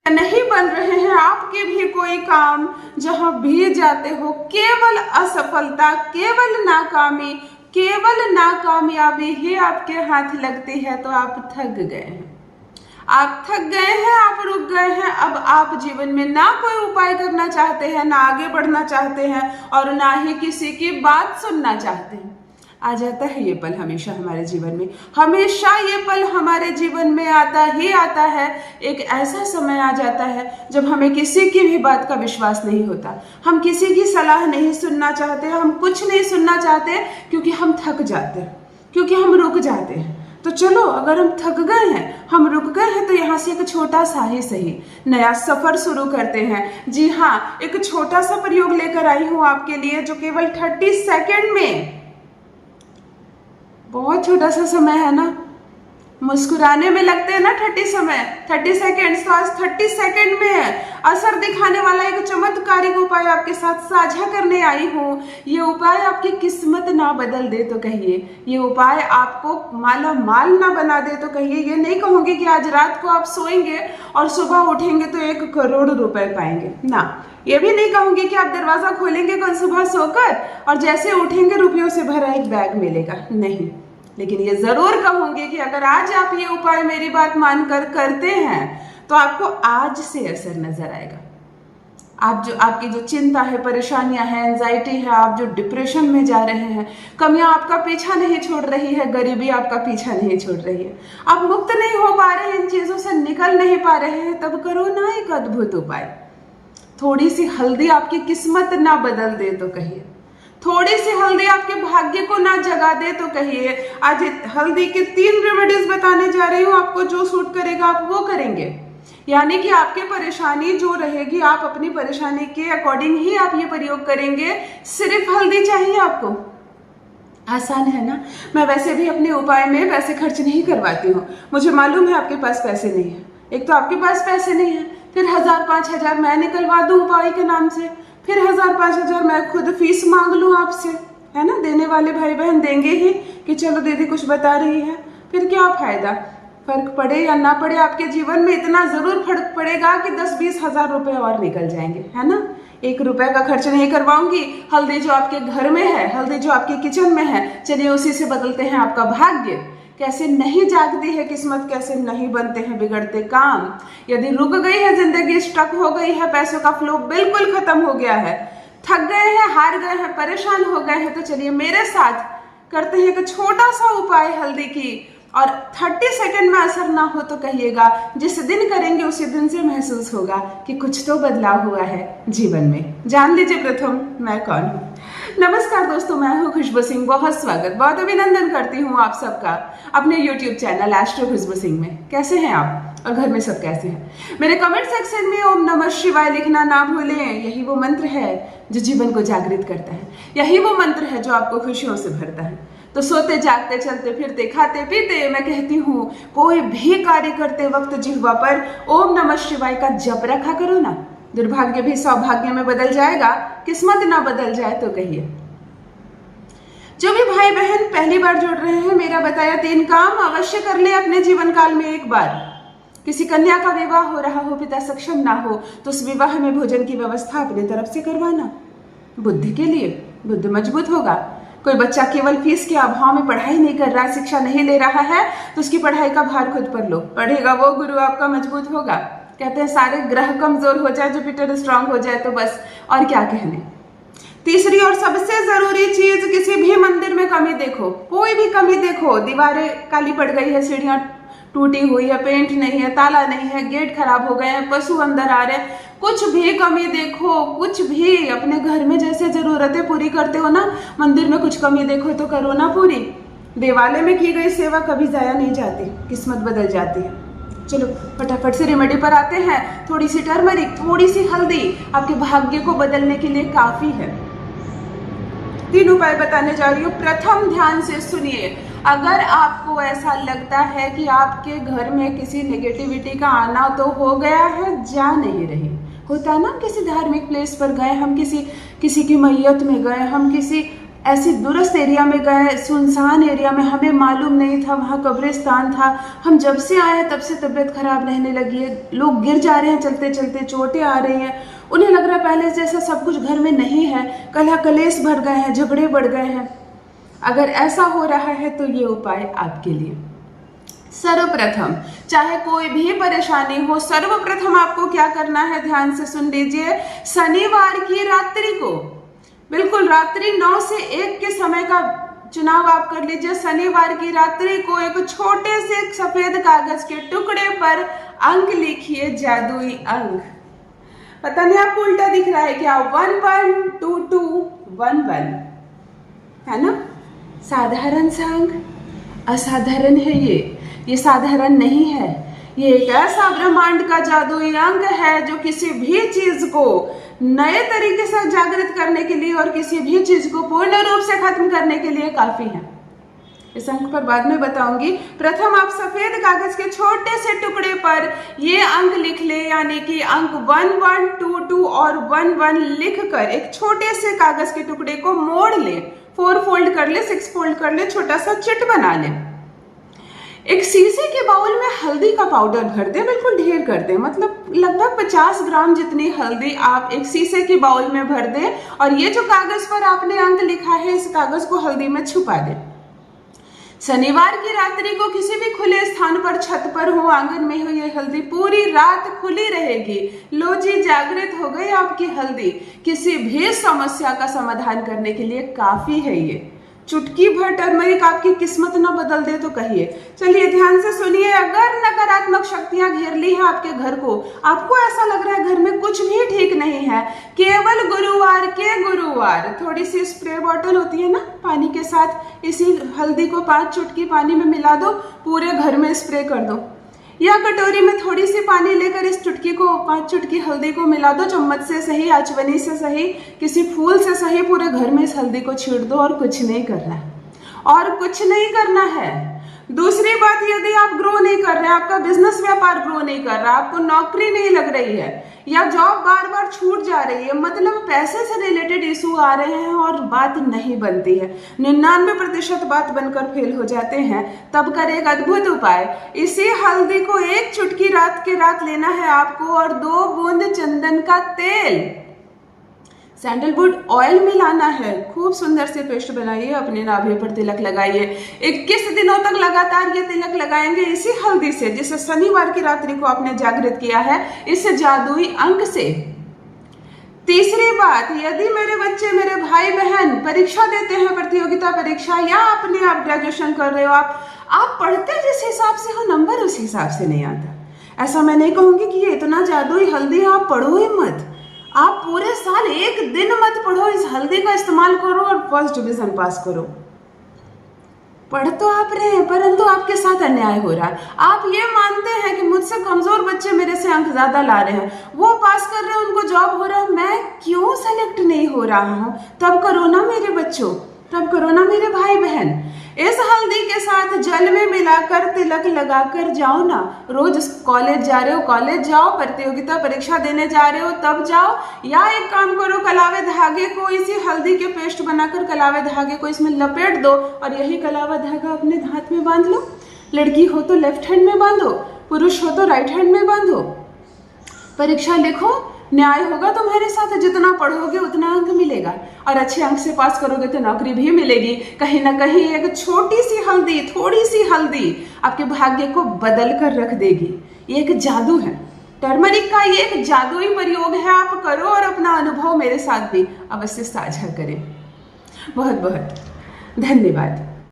नहीं बन रहे हैं आपके भी कोई काम, जहां भी जाते हो केवल असफलता, केवल नाकामी, केवल नाकामयाबी ही आपके हाथ लगती है, तो आप थक गए हैं। आप थक गए हैं, आप रुक गए हैं। अब आप जीवन में ना कोई उपाय करना चाहते हैं, ना आगे बढ़ना चाहते हैं, और ना ही किसी की बात सुनना चाहते हैं। आ जाता है ये पल हमेशा हमारे जीवन में, हमेशा ये पल हमारे जीवन में आता ही आता है। एक ऐसा समय आ जाता है जब हमें किसी की भी बात का विश्वास नहीं होता, हम किसी की सलाह नहीं सुनना चाहते, हम कुछ नहीं सुनना चाहते, क्योंकि हम थक जाते हैं, क्योंकि हम रुक जाते हैं। तो चलो, अगर हम थक गए हैं, हम रुक गए हैं, तो यहाँ से एक छोटा सा ही सही नया सफर शुरू करते हैं। जी हाँ, एक छोटा सा प्रयोग लेकर आई हूँ आपके लिए, जो केवल 30 सेकेंड में, बहुत छोटा सा समय है ना, मुस्कुराने में लगते हैं ना 30 सेकेंड, तो आज 30 सेकेंड में असर दिखाने वाला एक चमत्कारिक उपाय आपके साथ साझा करने आई हूँ। ये उपाय आपकी किस्मत ना बदल दे तो कहिए, ये उपाय आपको माला माल ना बना दे तो कहिए। ये नहीं कहूँगी कि आज रात को आप सोएंगे और सुबह उठेंगे तो 1 करोड़ रुपए पाएंगे, ना। ये भी नहीं कहूँगी कि आप दरवाजा खोलेंगे कल सुबह सोकर और जैसे उठेंगे रुपयों से भरा एक बैग मिलेगा, नहीं। लेकिन ये जरूर कहूंगी कि अगर आज आप ये उपाय मेरी बात मानकर करते हैं, तो आपको आज से असर नजर आएगा। आपकी जो चिंता है, परेशानियां हैं, एंजाइटी है, आप जो डिप्रेशन में जा रहे हैं, कमियां आपका पीछा नहीं छोड़ रही है, गरीबी आपका पीछा नहीं छोड़ रही है, आप मुक्त नहीं हो पा रहे हैं, इन चीजों से निकल नहीं पा रहे हैं, तब करो ना एक अद्भुत उपाय। थोड़ी सी हल्दी आपकी किस्मत ना बदल दे तो कहिए, थोड़ी सी हल्दी आपके भाग्य को ना जगा दे तो कहिए। आज हल्दी के 3 रेमेडीज बताने जा रही हूँ, आपको जो सूट करेगा आप वो करेंगे। यानी कि आपकी परेशानी जो रहेगी, आप अपनी परेशानी के अकॉर्डिंग ही आप ये प्रयोग करेंगे। सिर्फ हल्दी चाहिए आपको, आसान है ना। मैं वैसे भी अपने उपाय में पैसे खर्च नहीं करवाती हूँ, मुझे मालूम है आपके पास पैसे नहीं है। एक तो आपके पास पैसे नहीं है, फिर 1000-5000 मैं निकलवा दूं उपाय के नाम से, फिर 1000-5000 मैं खुद फीस मांग लूं आपसे, है ना। देने वाले भाई बहन देंगे ही कि चलो दीदी कुछ बता रही है, फिर क्या फायदा। फर्क पड़े या ना पड़े, आपके जीवन में इतना जरूर फर्क पड़ेगा कि 10-20 हजार रुपए और निकल जाएंगे, है ना। 1 रुपए का खर्च नहीं करवाऊंगी। हल्दी जो आपके घर में है, हल्दी जो आपके किचन में है, चलिए उसी से बदलते हैं आपका भाग्य। कैसे नहीं जागती है किस्मत, कैसे नहीं बनते हैं बिगड़ते काम। यदि रुक गई है जिंदगी, स्टक हो गई है, पैसों का फ्लो बिल्कुल खत्म हो गया है, थक गए हैं, हार गए हैं, परेशान हो गए हैं, तो चलिए मेरे साथ करते हैं एक छोटा सा उपाय हल्दी की, और 30 सेकंड में असर ना हो तो कहिएगा। जिस दिन करेंगे उसी दिन से महसूस होगा कि कुछ तो बदलाव हुआ है जीवन में। जान लीजिए प्रथम मैं कौन हूँ। नमस्कार दोस्तों, मैं हूँ खुशबू सिंह। बहुत स्वागत, बहुत अभिनंदन करती हूँ आप सबका अपने YouTube चैनल एस्ट्रो खुशबू सिंह में। कैसे हैं आप और घर में सब कैसे हैं? मेरे कमेंट सेक्शन में ओम नमः शिवाय लिखना ना भूलें। यही वो मंत्र है जो जीवन को जागृत करता है, यही वो मंत्र है जो आपको खुशियों से भरता है। तो सोते जागते, चलते फिरते, खाते पीते, मैं कहती हूँ कोई भी कार्य करते वक्त जिह्वा पर ओम नमः शिवाय का जप रखा करो ना। दुर्भाग्य भी सौभाग्य में बदल जाएगा, किस्मत ना बदल जाए तो कहिए। जो भी भाई बहन पहली बार जुड़ रहे हैं, मेरा बताया 3 काम अवश्य कर ले अपने जीवन काल में एक बार। किसी कन्या का विवाह हो रहा हो, पिता सक्षम ना हो, तो उस विवाह में भोजन की व्यवस्था अपनी तरफ से करवाना। बुद्धि के लिए, बुद्धि मजबूत होगा। कोई बच्चा केवल फीस के अभाव में पढ़ाई नहीं कर रहा है, शिक्षा नहीं ले रहा है, तो उसकी पढ़ाई का भार खुद पर लो। पढ़ेगा वो, गुरु आपका मजबूत होगा। कहते हैं सारे ग्रह कमजोर हो जाए, जुपिटर स्ट्रांग हो जाए तो बस, और क्या कहने। तीसरी और सबसे जरूरी चीज, किसी भी मंदिर में कमी देखो, कोई भी कमी देखो, दीवारें काली पड़ गई है, सीढ़ियां टूटी हुई है, पेंट नहीं है, ताला नहीं है, गेट खराब हो गए हैं, पशु अंदर आ रहे हैं, कुछ भी कमी देखो, कुछ भी अपने घर में जैसे जरूरतें पूरी करते हो ना, मंदिर में कुछ कमी देखो तो करो ना पूरी। देवालय में की गई सेवा कभी जाया नहीं जाती, किस्मत बदल जाती है। चलो फटाफट से रेमेडी पर आते हैं। थोड़ी सी टर्मरिक, थोड़ी सी हल्दी आपके भाग्य को बदलने के लिए काफी है। 3 उपाय बताने जा रही हूँ। प्रथम, ध्यान से सुनिए। अगर आपको ऐसा लगता है कि आपके घर में किसी नेगेटिविटी का आना तो हो गया है, जा नहीं रही, होता है ना, किसी धार्मिक प्लेस पर गए हम, किसी की मैयत में गए हम, किसी ऐसी दूरस्थ एरिया में गए, सुनसान एरिया में, हमें मालूम नहीं था वहाँ कब्रिस्तान था। हम जब से आए हैं तब से तबीयत खराब रहने लगी है, लोग गिर जा रहे हैं चलते चलते, चोटें आ रही हैं, उन्हें लग रहा है पहले जैसा सब कुछ घर में नहीं है, कलह कलेश भर गए हैं, झगड़े बढ़ गए हैं। अगर ऐसा हो रहा है तो ये उपाय आपके लिए। सर्वप्रथम, चाहे कोई भी परेशानी हो, सर्वप्रथम आपको क्या करना है, ध्यान से सुन लीजिए। शनिवार की रात्रि को, बिल्कुल रात्रि 9 से 1 के समय का चुनाव आप कर लीजिए। शनिवार की रात्रि को एक छोटे से सफेद कागज के टुकड़े पर अंक लिखिए, जादुई अंक। पता नहीं आपको उल्टा दिख रहा है क्या, 112211 है ना, साधारण सा अंक। असाधारण है ये साधारण नहीं है। ये एक ऐसा ब्रह्मांड का जादुई अंक है जो किसी भी चीज को नए तरीके से जागृत करने के लिए और किसी भी चीज को पूर्ण रूप से खत्म करने के लिए काफी है। इस अंक पर बाद में बताऊंगी। प्रथम आप सफेद कागज के छोटे से टुकड़े पर ये अंक लिख ले, यानी कि अंक 1122 और 11 लिखकर एक छोटे से कागज के टुकड़े को मोड़ ले, 4 फोल्ड कर ले, 6 फोल्ड कर ले, छोटा सा चिट बना ले। एक शीशे के बाउल में हल्दी का पाउडर भर दे, बिल्कुल ढेर कर दे, मतलब लगभग 50 ग्राम जितनी हल्दी आप एक शीशे के बाउल में भर दे और ये जो कागज पर आपने अंक लिखा है इस कागज को हल्दी में छुपा दे। शनिवार की रात्रि को किसी भी खुले स्थान पर, छत पर हो, आंगन में हो, ये हल्दी पूरी रात खुली रहेगी। लो जी, जागृत हो गई आपकी हल्दी। किसी भी समस्या का समाधान करने के लिए काफी है ये। चुटकी भर टर्मरिक आपकी किस्मत न बदल दे तो कहिए। चलिए ध्यान से सुनिए। अगर नकारात्मक शक्तियां घेर ली हैं आपके घर को, आपको ऐसा लग रहा है घर में कुछ भी ठीक नहीं है, केवल गुरुवार के गुरुवार थोड़ी सी स्प्रे बॉटल होती है ना पानी के साथ, इसी हल्दी को 5 चुटकी पानी में मिला दो, पूरे घर में स्प्रे कर दो। या कटोरी में थोड़ी सी पानी लेकर इस चुटकी को, 5 चुटकी हल्दी को मिला दो, चम्मच से सही, आचवनी से सही, किसी फूल से सही, पूरे घर में इस हल्दी को छीड़ दो और कुछ नहीं करना है, और कुछ नहीं करना है। दूसरी बात, यदि आप ग्रो नहीं कर रहे, आपका बिजनेस व्यापार ग्रो नहीं कर रहा, आपको नौकरी नहीं लग रही है या जॉब बार बार छूट जा रही है, मतलब पैसे से रिलेटेड इशू आ रहे हैं और बात नहीं बनती है, 99% बात बनकर फेल हो जाते हैं, तब कर एक अद्भुत उपाय। इसी हल्दी को 1 चुटकी रात के रात लेना है आपको और 2 बूंद चंदन का तेल, सैंडलवुड ऑयल मिलाना है। खूब सुंदर से पेस्ट बनाइए, अपने नाभि पर तिलक लगाइए। 21 दिनों तक लगातार ये तिलक लगाएंगे इसी हल्दी से, जिसे शनिवार की रात्रि को आपने जागृत किया है, इस जादुई अंक से। तीसरी बात, यदि मेरे बच्चे, मेरे भाई बहन परीक्षा देते हैं, प्रतियोगिता परीक्षा, या अपने आप ग्रेजुएशन कर रहे हो, आप पढ़ते जिस हिसाब से हो, नंबर उस हिसाब से नहीं आता। ऐसा मैं नहीं कहूंगी कि ये इतना जादुई हल्दी है, आप पढ़ो ही मत, आप पूरे साल 1 दिन मत पढ़ो, इस हल्दी का इस्तेमाल करो और फर्स्ट डिवीजन पास करो। पढ़ तो आप रहे हैं, परंतु आपके साथ अन्याय हो रहा है। आप ये मानते हैं कि मुझसे कमजोर बच्चे मेरे से अंक ज्यादा ला रहे हैं, वो पास कर रहे हैं, उनको जॉब हो रहा है, मैं क्यों सेलेक्ट नहीं हो रहा हूं? तब करो ना मेरे बच्चों, तब करो ना मेरे भाई बहन। इस हल्दी के साथ जल में मिलाकर तिलक लगाकर जाओ ना। रोज कॉलेज जा रहे हो, कॉलेज जाओ, प्रतियोगिता परीक्षा देने जा रहे हो तब जाओ, या एक काम करो, कलावे धागे को इसी हल्दी के पेस्ट बनाकर कलावे धागे को इसमें लपेट दो और यही कलावा धागा अपने हाथ में बांध लो। लड़की हो तो लेफ्ट हैंड में बांधो, पुरुष हो तो राइट हैंड में बांधो। परीक्षा लिखो, न्याय होगा तुम्हारे साथ, जितना पढ़ोगे उतना अंक मिलेगा और अच्छे अंक से पास करोगे तो नौकरी भी मिलेगी। कहीं ना कहीं एक छोटी सी हल्दी, थोड़ी सी हल्दी आपके भाग्य को बदल कर रख देगी। ये एक जादू है, टर्मरिक का ये एक जादुई प्रयोग है। आप करो और अपना अनुभव मेरे साथ भी अवश्य साझा करें। बहुत बहुत धन्यवाद।